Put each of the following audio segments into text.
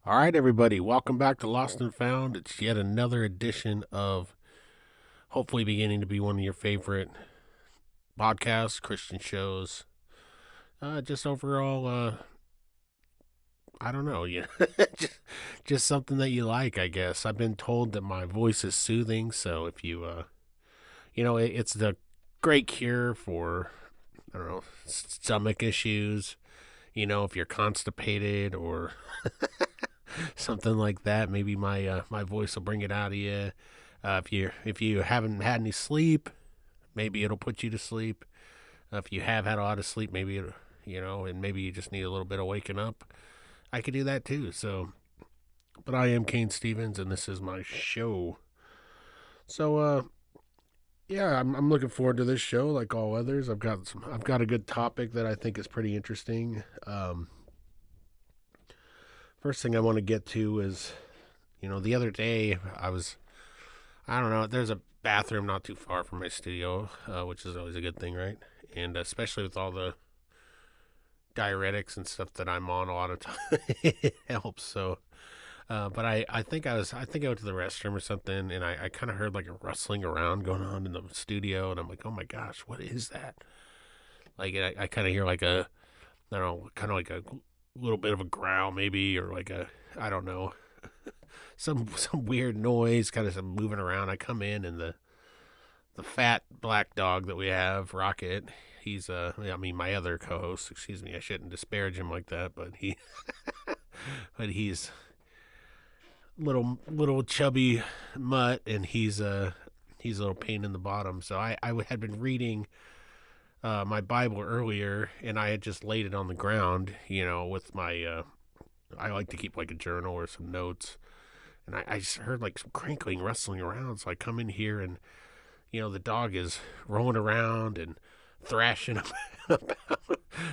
All right, everybody, welcome back to Lost and Found. It's yet another edition of hopefully beginning to be one of your favorite podcasts, Christian shows. Just overall, I don't know, just something that you like, I guess. I've been told that my voice is soothing, so if you, it's the great cure for, I don't know, stomach issues. If you're constipated or something like that. Maybe my voice will bring it out of you. If you haven't had any sleep, maybe it'll put you to sleep. If you have had a lot of sleep, maybe and maybe you just need a little bit of waking up. I could do that too. So, but I am Cain Stevens, and this is my show. So, yeah, I'm looking forward to this show. Like all others, I've got a good topic that I think is pretty interesting. First thing I want to get to is, the other day I don't know, there's a bathroom not too far from my studio, which is always a good thing, right? And especially with all the diuretics and stuff that I'm on a lot of time, it helps. So, but I think I went to the restroom or something, and I kind of heard like a rustling around going on in the studio, and I'm like, oh my gosh, what is that? Like, I kind of hear like I don't know, kind of like a little bit of a growl maybe, or like I don't know, some weird noise, kind of some moving around. I come in and the fat black dog that we have, Rocket. He's I mean my other co-host. Excuse me, I shouldn't disparage him like that, but he's little chubby mutt, and he's a little pain in the bottom. So I had been reading my Bible earlier, and I had just laid it on the ground, with my I like to keep like a journal or some notes, and I just heard like some crinkling, rustling around. So I come in here, and the dog is rolling around and thrashing about,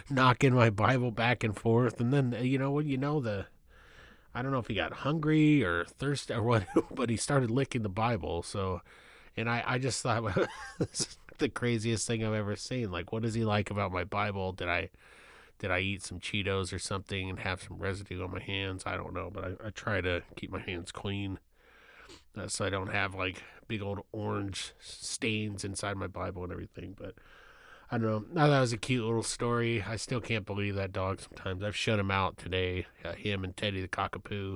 knocking my Bible back and forth. And then, when I don't know if he got hungry or thirsty or what, but he started licking the Bible. So, and I just thought, well, this is the craziest thing I've ever seen. Like, what does he like about my Bible? Did I eat some Cheetos or something and have some residue on my hands? I don't know, but I try to keep my hands clean, so I don't have like big old orange stains inside my Bible and everything. But I don't know. I thought it was a cute little story. I still can't believe that dog sometimes. I've shut him out today, him and Teddy the cockapoo,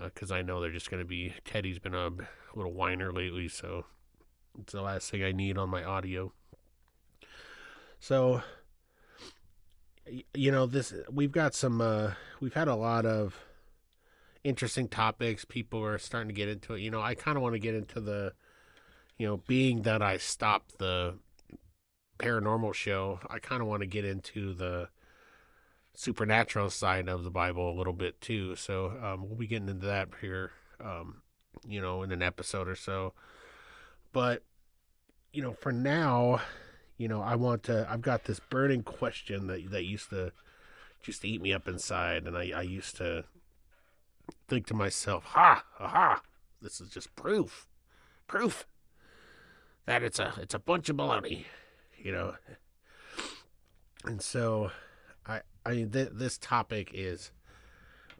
because I know they're just going to be. Teddy's been a little whiner lately, so it's the last thing I need on my audio. So, this we've got we've had a lot of interesting topics. People are starting to get into it. I kind of want to get into being that I stopped the paranormal show, I kind of want to get into the supernatural side of the Bible a little bit too. So we'll be getting into that here, in an episode or so. But for now, I've got this burning question that used to just eat me up inside, and I used to think to myself, aha, this is just proof that it's a bunch of baloney, you know. And so this topic is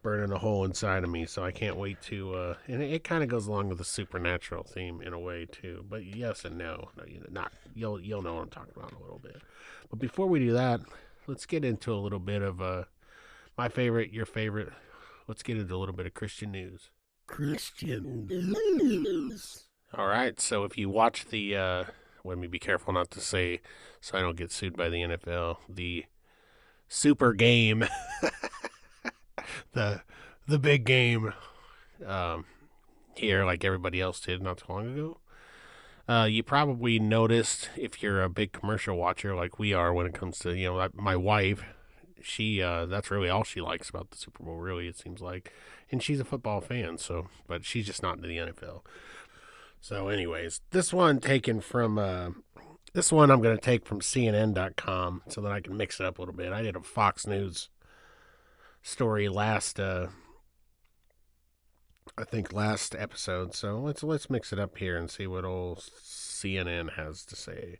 burning a hole inside of me, so I can't wait to and it kind of goes along with the supernatural theme in a way too, but yes and no. No, not you'll know what I'm talking about in a little bit. But before we do that, let's get into a little bit of my favorite, your favorite. Let's get into a little bit of Christian news. Christian news. All right, so if you watch let me be careful not to say so I don't get sued by the NFL. The super game, the big game, here like everybody else did not too long ago. You probably noticed if you're a big commercial watcher like we are when it comes to my wife. She that's really all she likes about the Super Bowl. Really, it seems like, and she's a football fan. So, but she's just not into the NFL. So, anyways, this one I'm going to take from CNN.com so that I can mix it up a little bit. I did a Fox News story last episode. So let's mix it up here and see what old CNN has to say.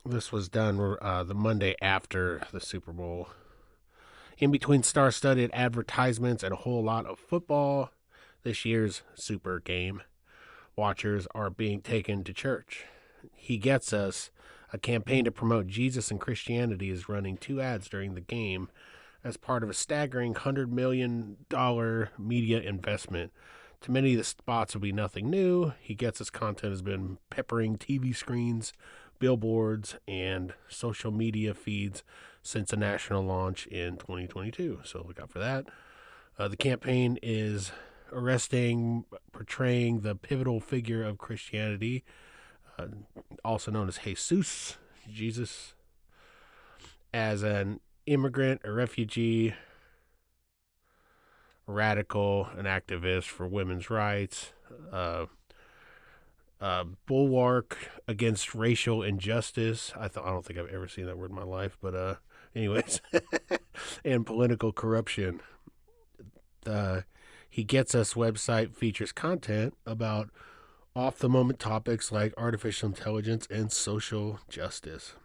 This was done the Monday after the Super Bowl. In between star-studded advertisements and a whole lot of football, this year's Super Game watchers are being taken to church. He Gets Us, a campaign to promote Jesus and Christianity, is running 2 ads during the game as part of a staggering $100 million media investment. To many, the spots will be nothing new. He Gets Us content has been peppering TV screens, billboards, and social media feeds since the national launch in 2022. So look out for that. The campaign is portraying the pivotal figure of Christianity, also known as Jesus, as an immigrant, a refugee, a radical, an activist for women's rights, bulwark against racial injustice. I don't think I've ever seen that word in my life, but anyways, and political corruption. He Gets Us website features content about off-the-moment topics like artificial intelligence and social justice.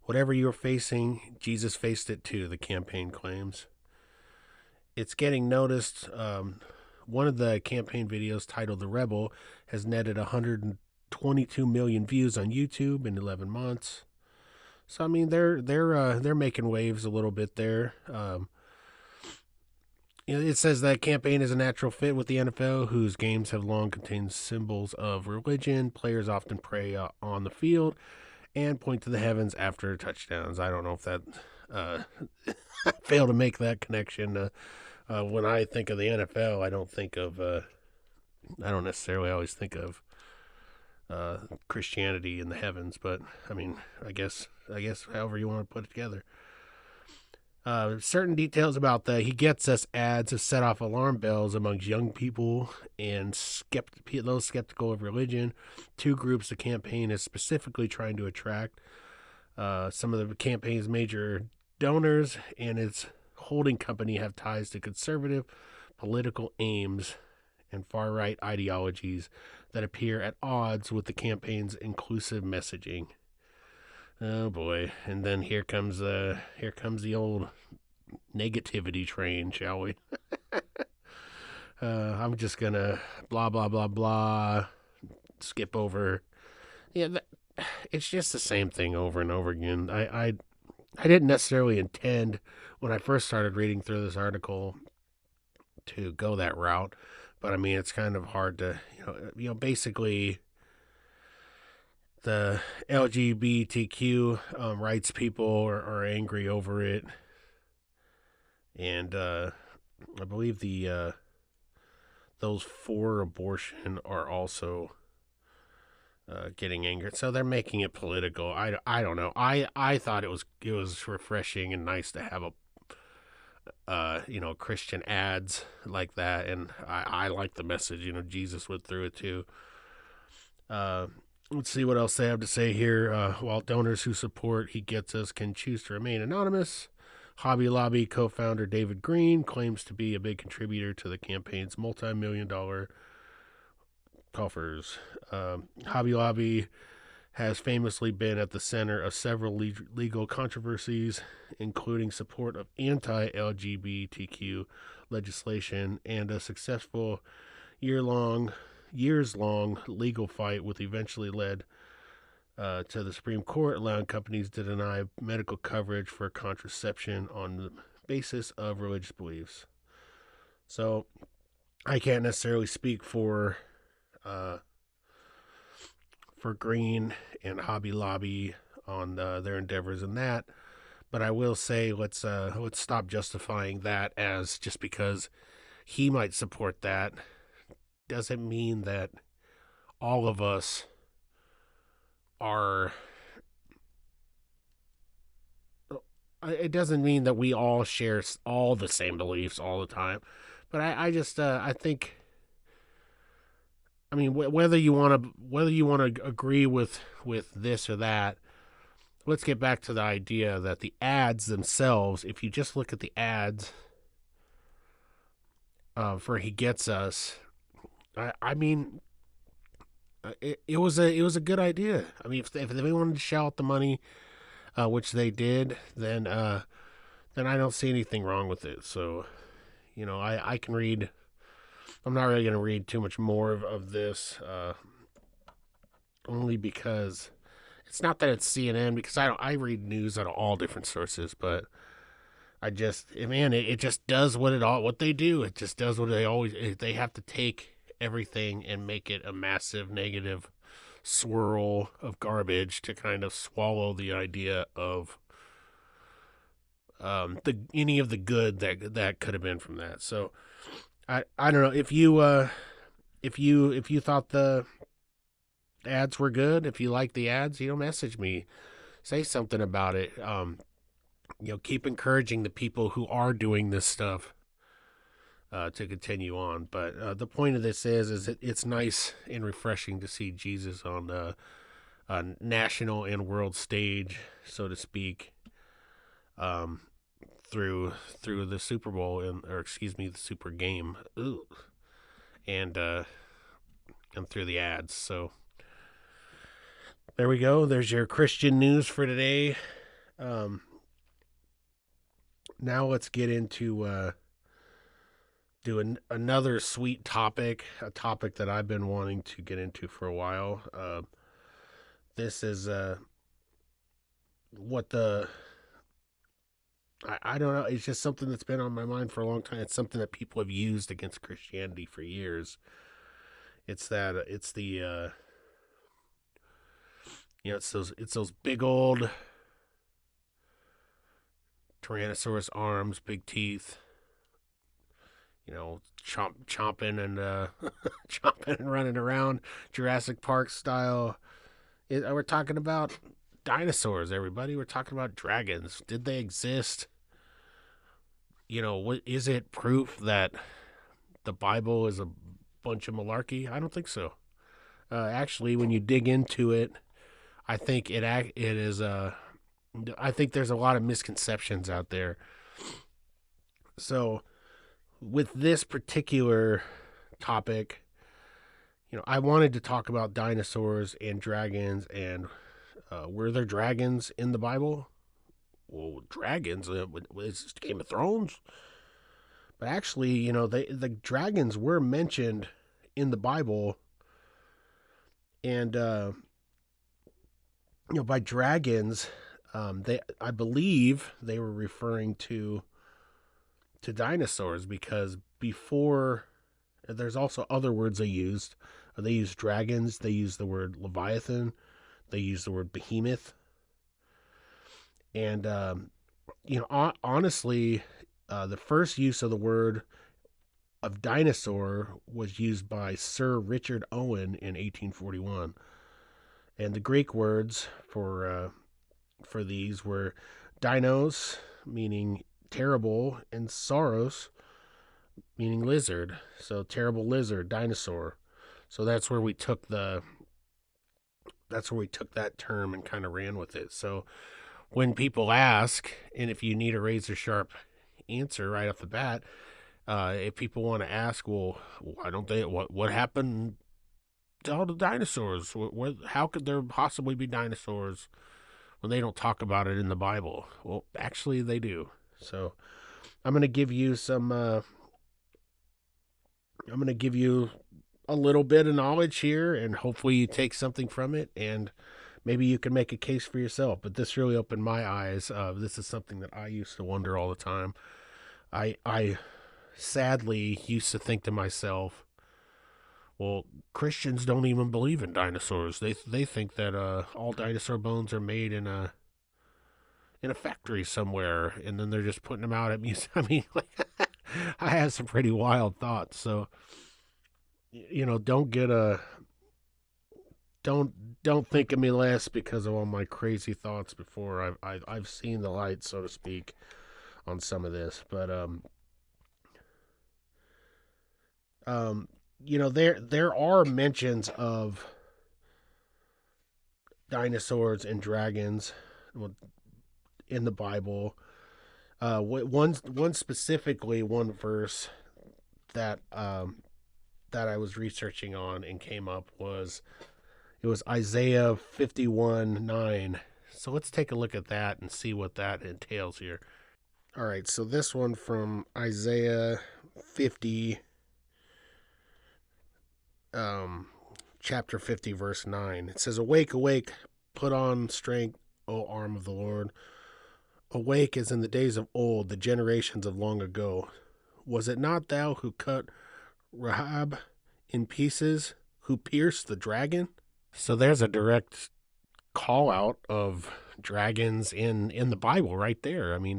Whatever you're facing, Jesus faced it too, the campaign claims. It's getting noticed. One of the campaign videos, titled "The Rebel," has netted 122 million views on YouTube in 11 months. So I mean, they're making waves a little bit there. It says that campaign is a natural fit with the NFL, whose games have long contained symbols of religion. Players often pray on the field and point to the heavens after touchdowns. I don't know if that I fail to make that connection. When I think of the NFL, I don't necessarily always think of Christianity in the heavens, but I mean, I guess however you want to put it together. Certain details about the He Gets Us ads have set off alarm bells amongst young people and those skeptical of religion. 2 groups the campaign is specifically trying to attract. Some of the campaign's major donors and its holding company have ties to conservative political aims and far-right ideologies that appear at odds with the campaign's inclusive messaging. Oh boy! And then here comes the old negativity train, shall we? I'm just gonna blah blah blah blah, skip over. Yeah, it's just the same thing over and over again. I didn't necessarily intend when I first started reading through this article to go that route, but I mean it's kind of hard to basically. The LGBTQ rights people are angry over it, and I believe those for abortion are also getting angry. So they're making it political. I don't know. I thought it was refreshing and nice to have a Christian ads like that, and I like the message. Jesus went through it too. Let's see what else they have to say here. While donors who support He Gets Us can choose to remain anonymous, Hobby Lobby co-founder David Green claims to be a big contributor to the campaign's multi-million-dollar coffers. Hobby Lobby has famously been at the center of several legal controversies, including support of anti-LGBTQ legislation and a successful years-long legal fight, which eventually led to the Supreme Court allowing companies to deny medical coverage for contraception on the basis of religious beliefs. So I can't necessarily speak for Green and Hobby Lobby on their endeavors in that, but I will say let's stop justifying that as just because he might support that doesn't mean that all of us are. It doesn't mean that we all share all the same beliefs all the time, but I think. I mean, whether you want to agree with this or that, let's get back to the idea that the ads themselves. If you just look at the ads for He Gets Us. I mean, it was a good idea. I mean, if they wanted to shell out the money, which they did, then then I don't see anything wrong with it. So, I can read. I'm not really going to read too much more of this, only because it's not that it's CNN, because I read news out of all different sources, but it just does what they do. It just does what they have to take everything and make it a massive negative swirl of garbage to kind of swallow the idea of the any of the good that could have been from that. So I don't know if you thought the ads were good. If you like the ads, message me, say something about it. Keep encouraging the people who are doing this stuff to continue on. But the point of this is it's nice and refreshing to see Jesus on a national and world stage, so to speak, um, through the Super Bowl or excuse me, the Super Game, and through the ads. So there we go. There's your Christian news for today. Now let's get into do another sweet topic, a topic that I've been wanting to get into for a while. This is what the I don't know. It's just something that's been on my mind for a long time. It's something that people have used against Christianity for years. It's the it's those big old Tyrannosaurus arms, big teeth, chomping and chomping and running around Jurassic Park style. We're talking about dinosaurs, everybody. We're talking about dragons. Did they exist? What is it proof that the Bible is a bunch of malarkey? I don't think so. Actually, when you dig into it, I think it is I think there's a lot of misconceptions out there. So, with this particular topic, I wanted to talk about dinosaurs and dragons, and were there dragons in the Bible? Well, dragons, it's Game of Thrones. But actually, the dragons were mentioned in the Bible, and by dragons, I believe they were referring to dinosaurs, because before, there's also other words they used. They used dragons. They used the word Leviathan. They used the word behemoth. And honestly, the first use of the word of dinosaur was used by Sir Richard Owen in 1841, and the Greek words for these were dinos, meaning terrible, and sauros, meaning lizard. So terrible lizard, dinosaur. So that's where we took that term and kind of ran with it. So when people ask, and if you need a razor sharp answer right off the bat, if people want to ask, well, why don't they? What happened to all the dinosaurs? How could there possibly be dinosaurs when they don't talk about it in the Bible? Well, actually, they do. So I'm going to give you some. I'm going to give you a little bit of knowledge here, and hopefully you take something from it, and maybe you can make a case for yourself. But this really opened my eyes. This is something that I used to wonder all the time. I sadly used to think to myself, well, Christians don't even believe in dinosaurs. They think that all dinosaur bones are made in a factory somewhere, and then they're just putting them out at museums. I mean, I have some pretty wild thoughts. So, don't get don't think of me less because of all my crazy thoughts before I've seen the light, so to speak, on some of this. But there are mentions of dinosaurs and dragons in the Bible. One specifically, one verse that that I was researching on and came up was Isaiah 51:9. So let's take a look at that and see what that entails here. All right, so this one from Isaiah 50, um, chapter 50, verse 9. It says, "Awake, awake, put on strength, O arm of the Lord. Awake as in the days of old, the generations of long ago. Was it not thou who cut Rahab in pieces, who pierced the dragon?" So there's a direct call out of dragons in the Bible right there. I mean,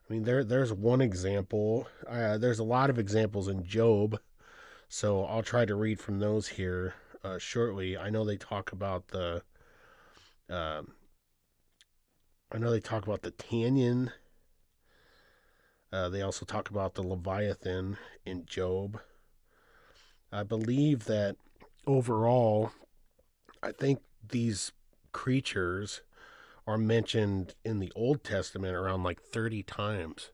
there's one example. There's a lot of examples in Job, so I'll try to read from those here shortly. Uh, I know they talk about the Tanyan. They also talk about the Leviathan in Job. I believe that overall, I think these creatures are mentioned in the Old Testament around like 30 times.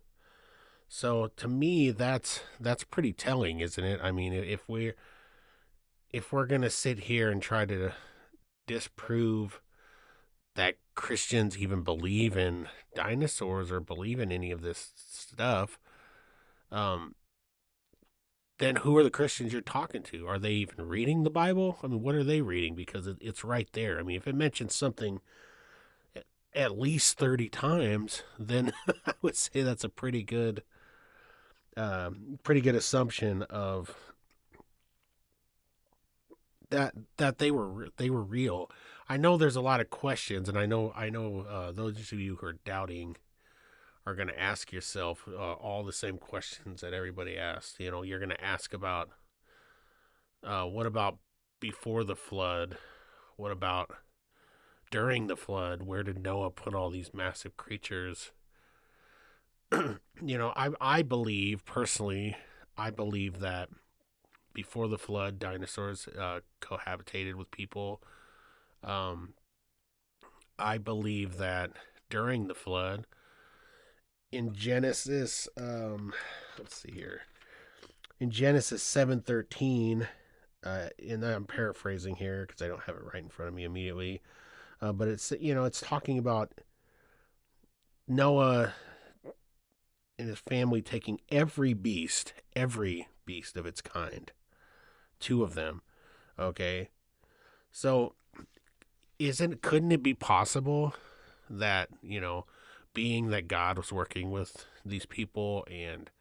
So to me, that's pretty telling, isn't it? I mean, if we're gonna sit here and try to disprove that Christians even believe in dinosaurs or believe in any of this stuff, um, then who are the Christians you're talking to? Are they even reading the Bible? I mean, what are they reading? Because it's right there. I mean, if it mentions something at least 30 times, then I would say that's a pretty good assumption of that they were real. I know there's a lot of questions, and I know those of you who are doubting are going to ask yourself all the same questions that everybody asked. You know, you're going to ask about what about before the flood? What about during the flood? Where did Noah put all these massive creatures? I believe personally, I believe that before the flood, dinosaurs cohabitated with people. Um, I believe that during the flood, in Genesis, let's see here, in Genesis 7:13, and I'm paraphrasing here because I don't have it right in front of me immediately, but it's talking about Noah and his family taking every beast of its kind, two of them. Okay, so couldn't it be possible that being that God was working with these people and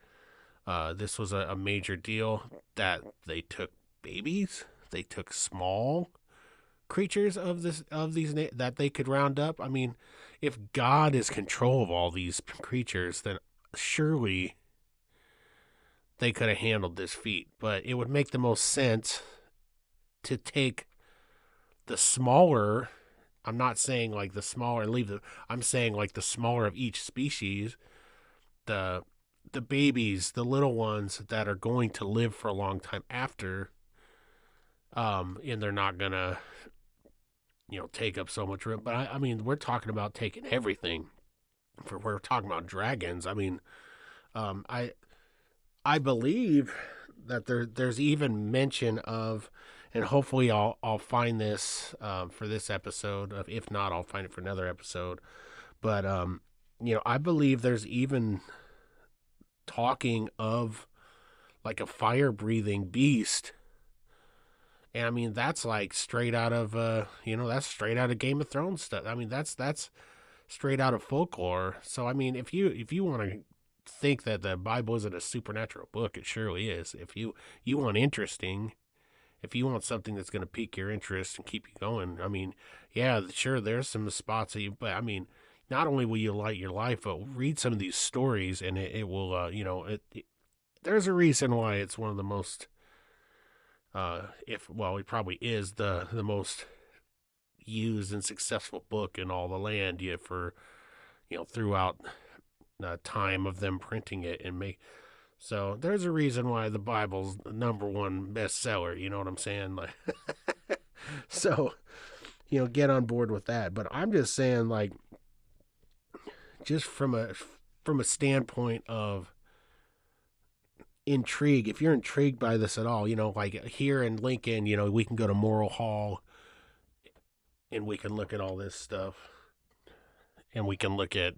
this was a major deal, that they took babies, they took small creatures that they could round up? I mean, if God is control of all these creatures, then surely they could have handled this feat. But it would make the most sense to take the smaller. I'm not saying like the smaller and leave the. I'm saying like the smaller of each species, the babies, the little ones that are going to live for a long time after, and they're not gonna take up so much room. But I mean, we're talking about taking everything. We're talking about dragons. I mean, I believe that there's even mention of, and hopefully I'll find this for this episode. If not, I'll find it for another episode. But I believe there's even talking of like a fire breathing beast. And I mean, that's like straight out of that's straight out of Game of Thrones stuff. I mean, that's straight out of folklore. So I mean, if you want to think that the Bible isn't a supernatural book, it surely is. If you want interesting, if you want something that's going to pique your interest and keep you going, I mean, yeah, sure, there's some spots that but I mean, not only will you light your life, but read some of these stories, and it will, there's a reason why it's one of the most, it probably is the most used and successful book in all the land, yet for, throughout the time of them printing it and make. So there's a reason why the Bible's the number one bestseller. You know what I'm saying? Like, so get on board with that. But I'm just saying, like, just from a standpoint of intrigue, if you're intrigued by this at all, like here in Lincoln, we can go to Moral Hall and we can look at all this stuff, and we can look at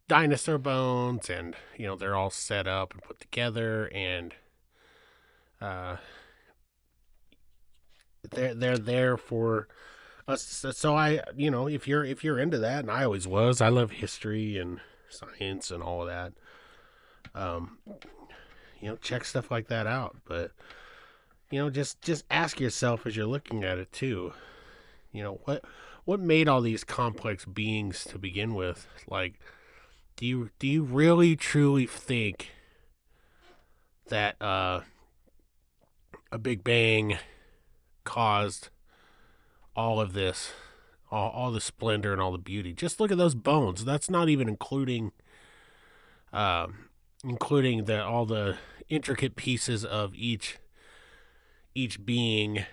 dinosaur bones, and they're all set up and put together, and uh, they're there for us. So if you're into that, and I always was, I love history and science and all of that. Um, check stuff like that out, but just ask yourself as you're looking at it too. What made all these complex beings to begin with? Like, do you really truly think that a Big Bang caused all of this, all the splendor and all the beauty? Just look at those bones. That's not even including the all the intricate pieces of each being,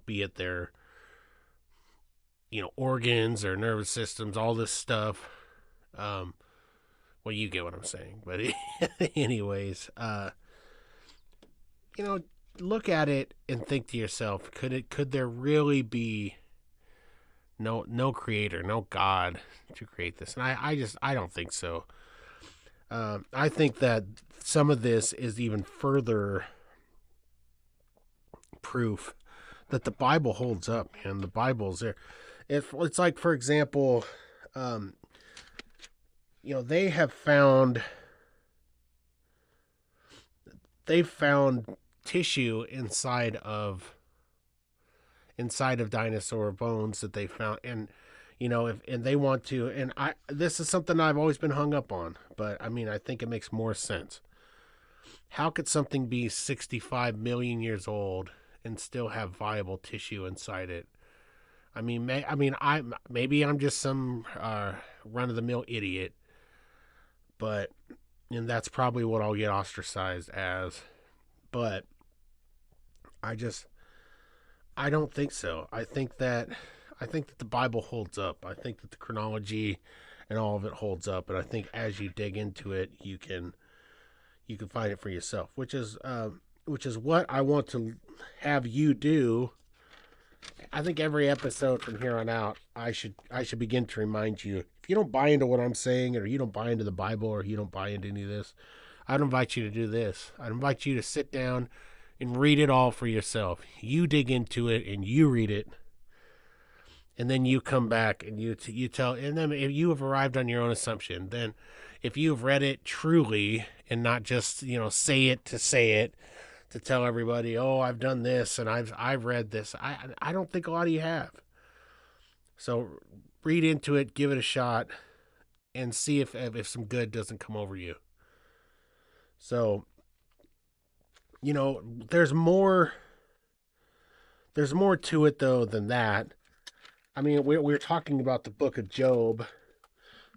be it their organs or nervous systems, all this stuff. Well, you get what I'm saying. But anyways, look at it and think to yourself, could there really be no creator, no God to create this? And I don't think so. I think that some of this is even further proof that the Bible holds up, man. The Bible's there. It's like, for example, they've found tissue inside of dinosaur bones that they found, and and they want to, and this is something I've always been hung up on, but I mean, I think it makes more sense. How could something be 65 million years old and still have viable tissue inside it? Maybe I'm just some run of the mill idiot, but and that's probably what I'll get ostracized as. But I don't think so. I think that the Bible holds up. I think that the chronology and all of it holds up, and I think as you dig into it, you can find it for yourself, which is what I want to have you do. I think every episode from here on out, I should begin to remind you, if you don't buy into what I'm saying, or you don't buy into the Bible, or you don't buy into any of this, I'd invite you to do this. I'd invite you to sit down and read it all for yourself. You dig into it and you read it, and then you come back and you tell, and then if you have arrived on your own assumption, then if you've read it truly and not just say it to tell everybody, oh, I've done this and I've read this. I don't think a lot of you have. So read into it, give it a shot, and see if some good doesn't come over you. So, there's more to it though than that. I mean, we're talking about the book of Job.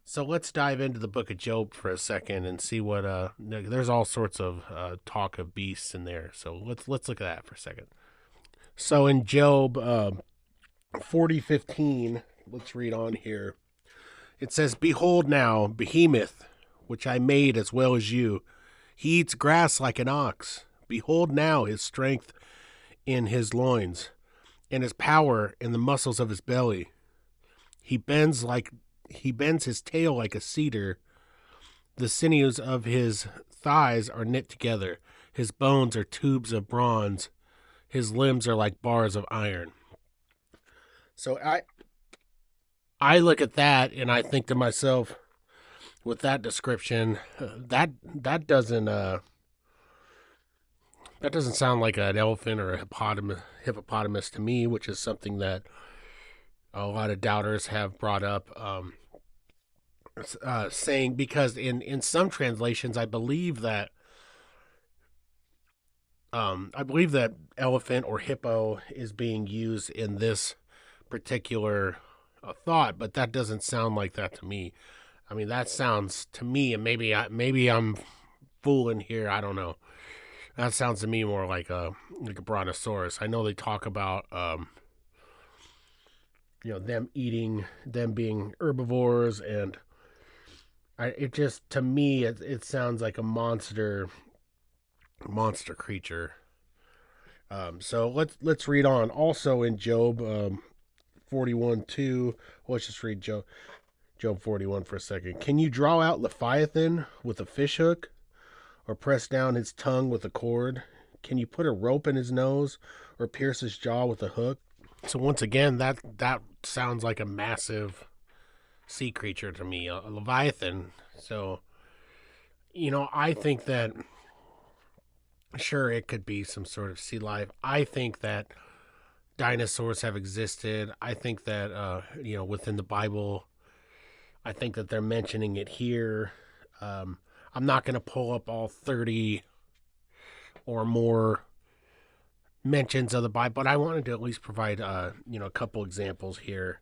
So let's dive into the book of Job for a second and see what there's all sorts of talk of beasts in there. So let's look at that for a second. So in Job 40:15, let's read on here. It says, "Behold now, Behemoth, which I made as well as you, he eats grass like an ox. Behold now his strength in his loins, and his power in the muscles of his belly. He bends his tail like a cedar. The sinews of his thighs are knit together. His bones are tubes of bronze. His limbs are like bars of iron." So I look at that and I think to myself, with that description, that doesn't sound like an elephant or a hippopotamus to me, which is something that a lot of doubters have brought up, saying, because in some translations, I believe that elephant or hippo is being used in this particular thought, but that doesn't sound like that to me. I mean, that sounds to me, and maybe I'm fooling here. I don't know. That sounds to me more like a brontosaurus. I know they talk about them being herbivores, and it just, to me, it sounds like a monster creature. So let's read on. Also in Job 41:2, let's just read Job. Job 41 for a second. Can you draw out Leviathan with a fishhook, or press down his tongue with a cord? Can you put a rope in his nose, or pierce his jaw with a hook? So once again, that sounds like a massive sea creature to me, a Leviathan. So, I think that, sure, it could be some sort of sea life. I think that dinosaurs have existed. I think that, within the Bible, I think that they're mentioning it here. I'm not going to pull up all 30 or more mentions of the Bible, but I wanted to at least provide, a couple examples here.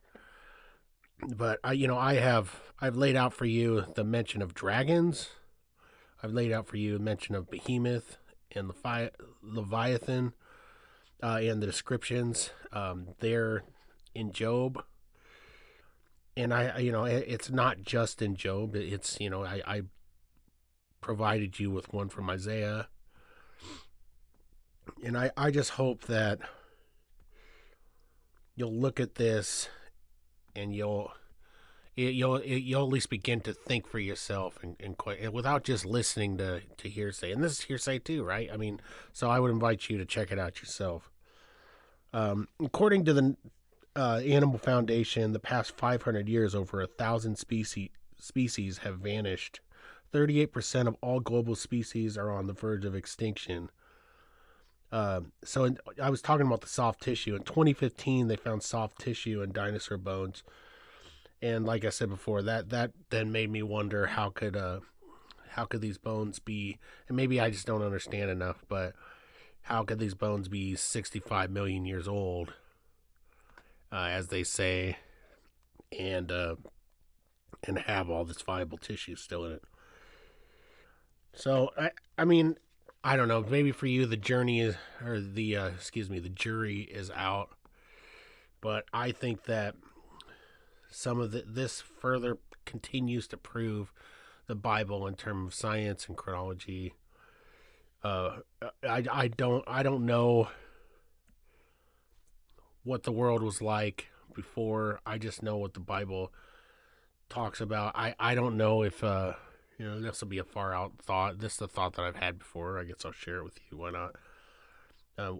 But I've laid out for you the mention of dragons. I've laid out for you a mention of Behemoth and Leviathan, and the descriptions there in Job. And it's not just in Job. It's, I provided you with one from Isaiah. And I just hope that you'll look at this and you'll at least begin to think for yourself and without just listening to hearsay. And this is hearsay too, right? I mean, so I would invite you to check it out yourself. According to the Animal Foundation, the past 500 years, over 1,000 species have vanished. 38% of all global species are on the verge of extinction. I was talking about the soft tissue. In 2015, they found soft tissue in dinosaur bones. And like I said before, that then made me wonder how could these bones be, and maybe I just don't understand enough, but how could these bones be 65 million years old, as they say, and have all this viable tissue still in it? So I mean, I don't know. Maybe for you, the jury is out. But I think that some of this further continues to prove the Bible in terms of science and chronology. I don't know what the world was like before. I just know what the Bible talks about. I don't know if this will be a far out thought. This is a thought that I've had before. I guess I'll share it with you. Why not? I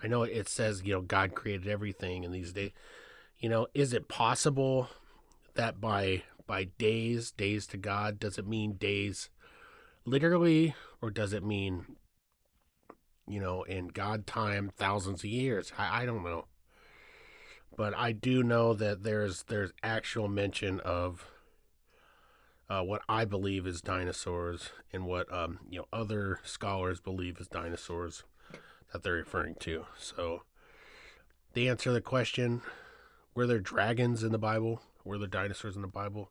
know it says, God created everything in these days. Is it possible that by days to God, does it mean days literally, or does it mean, in God time, thousands of years? I don't know. But I do know that there's actual mention of what I believe is dinosaurs, and what other scholars believe is dinosaurs that they're referring to. So the answer to the question, were there dragons in the Bible? Were there dinosaurs in the Bible?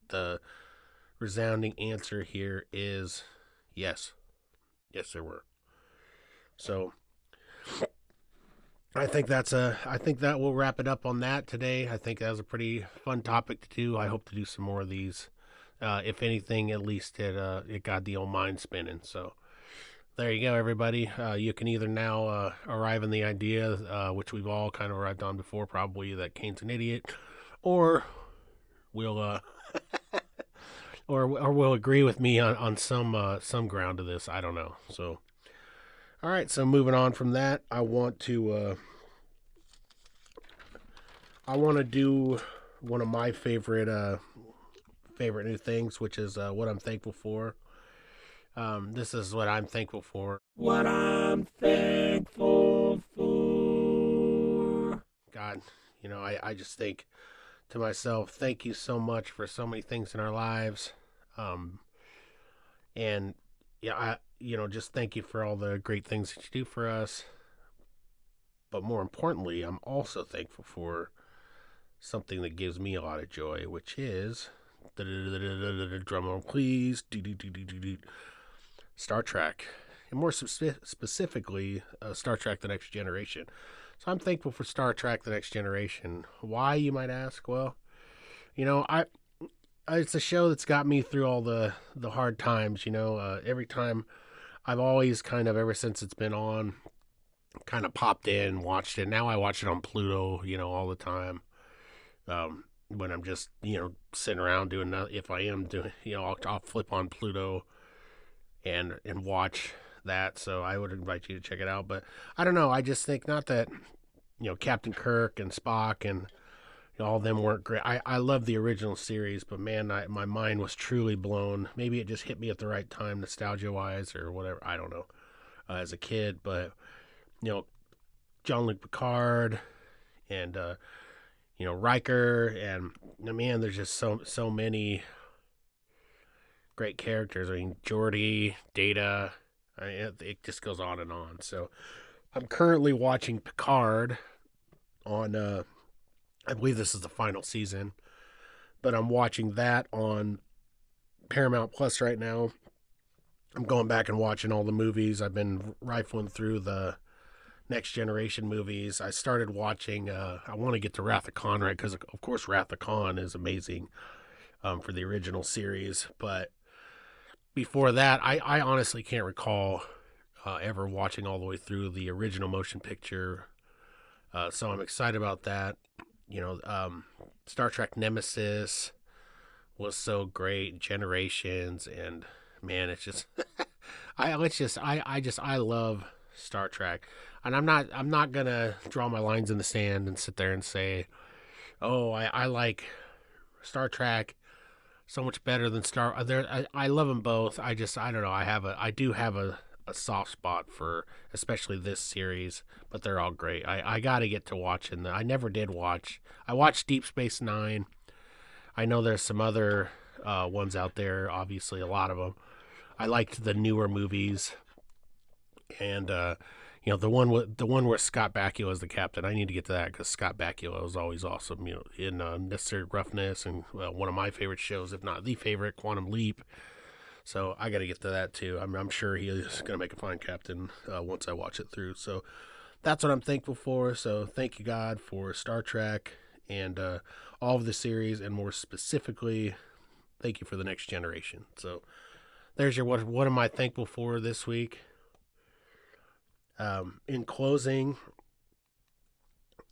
The resounding answer here is yes. Yes, there were. So I think that will wrap it up on that today. I think that was a pretty fun topic to do. I hope to do some more of these. If anything, at least it got the old mind spinning. So there you go, everybody. You can either now arrive in the idea, which we've all kind of arrived on before, probably, that Cain's an idiot, or we'll or will agree with me on some ground of this. I don't know. So, all right. So moving on from that, I want to do one of my favorite new things, which is what I'm thankful for. This is what I'm thankful for. What I'm thankful for. God, I just think to myself, thank you so much for so many things in our lives. And yeah, just thank you for all the great things that you do for us. But more importantly, I'm also thankful for something that gives me a lot of joy, which is, drum roll please, Star Trek, and more specifically, Star Trek: The Next Generation. So I'm thankful for Star Trek: The Next Generation. Why, you might ask? Well, it's a show that's got me through all the hard times. Every time, I've always kind of, ever since it's been on, kind of popped in, watched it. Now I watch it on Pluto, all the time. when I'm just sitting around doing nothing. If I am doing, I'll flip on Pluto and watch that. So I would invite you to check it out. But I don't know. I just think not that Captain Kirk and Spock and all of them weren't great. I love the original series, but man, my mind was truly blown. Maybe it just hit me at the right time, nostalgia wise, or whatever. I don't know. As a kid, but Jean-Luc Picard and Riker, and man, there's just so many great characters. I mean, Geordi, Data. It just goes on and on. So I'm currently watching Picard on. I believe this is the final season, but I'm watching that on Paramount Plus right now. I'm going back and watching all the movies. I've been rifling through the Next Generation movies. I started watching. I want to get to Wrath of Khan, right? Because of course Wrath of Khan is amazing for the original series. But before that, I honestly can't recall ever watching all the way through the original motion picture. So I'm excited about that. Star Trek Nemesis was so great. Generations, and man, it's just I love Star Trek. And I'm not gonna draw my lines in the sand and sit there and say, oh, I like Star Trek so much better than Star. I love them both. I don't know. I do have a soft spot for especially this series, but they're all great. I got to get to watching I never did watch. I watched Deep Space Nine. I know there's some other ones out there. Obviously, a lot of them. I liked the newer movies, and the one where Scott Bakula is the captain. I need to get to that because Scott Bakula was always awesome. In Necessary Roughness, and one of my favorite shows, if not the favorite, Quantum Leap. So I got to get to that too. I'm sure he is going to make a fine captain once I watch it through. So that's what I'm thankful for. So thank you, God, for Star Trek and all of the series, and more specifically, thank you for the Next Generation. So there's your what am I thankful for this week. In closing,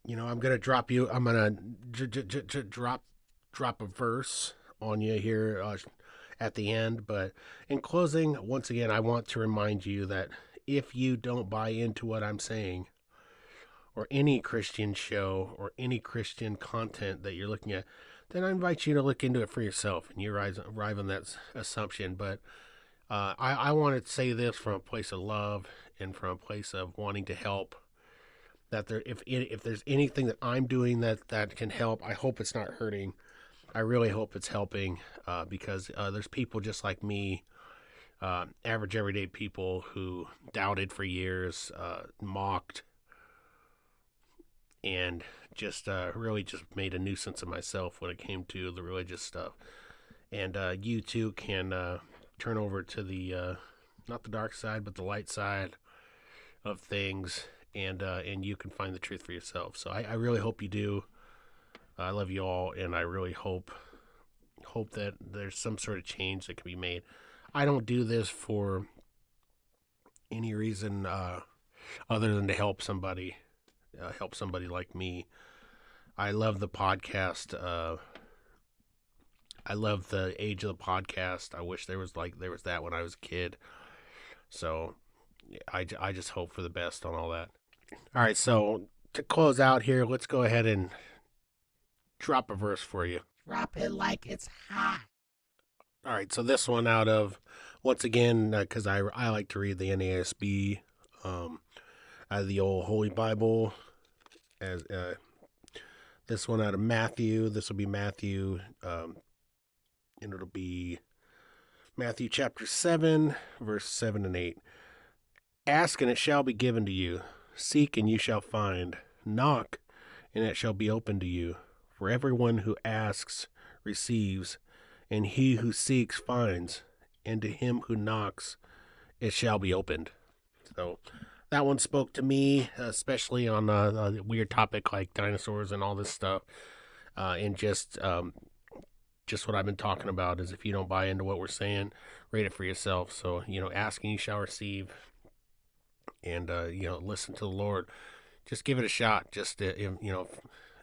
I'm gonna drop you. I'm gonna drop a verse on you here at the end. But in closing, once again, I want to remind you that if you don't buy into what I'm saying, or any Christian show or any Christian content that you're looking at, then I invite you to look into it for yourself and you arrive on that assumption. But I want to say this from a place of love and from a place of wanting to help. That if there's anything that I'm doing that can help, I hope it's not hurting. I really hope it's helping because there's people just like me, average everyday people who doubted for years, mocked, and just really just made a nuisance of myself when it came to the religious stuff. And you too can turn over to the not the dark side, but the light side of things, and you can find the truth for yourself. So I really hope you do. I love you all, and I really hope that there's some sort of change that can be made. I don't do this for any reason other than to help somebody like me. I love the podcast. I love the age of the podcast. I wish there was that when I was a kid. So I just hope for the best on all that. All right, so to close out here, let's go ahead and drop a verse for you. Drop it like it's hot. All right, so this one out of, once again, because I like to read the NASB, out of the old Holy Bible, as this one out of Matthew. This will be Matthew, and it'll be Matthew chapter 7, verse 7 and 8. Ask, and it shall be given to you. Seek, and you shall find. Knock, and it shall be opened to you. For everyone who asks receives, and he who seeks finds, and to him who knocks it shall be opened. So that one spoke to me, especially on a weird topic like dinosaurs and all this stuff, and just what I've been talking about is if you don't buy into what we're saying, read it for yourself. So ask and you shall receive, and listen to the Lord. Just give it a shot. Just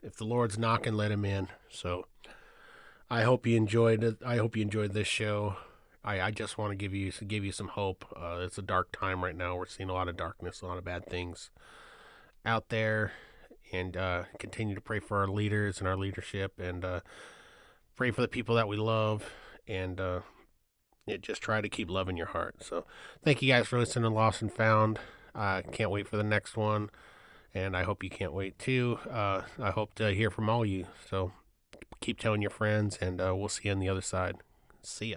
if the Lord's knocking, let him in. So I hope you enjoyed it. I hope you enjoyed this show. I just want to give you some hope. It's a dark time right now. We're seeing a lot of darkness, a lot of bad things out there, and continue to pray for our leaders and our leadership, and pray for the people that we love, and just try to keep love in your heart. So thank you guys for listening to Lost and Found. I can't wait for the next one, and I hope you can't wait too. I hope to hear from all you. So keep telling your friends, and we'll see you on the other side. See ya.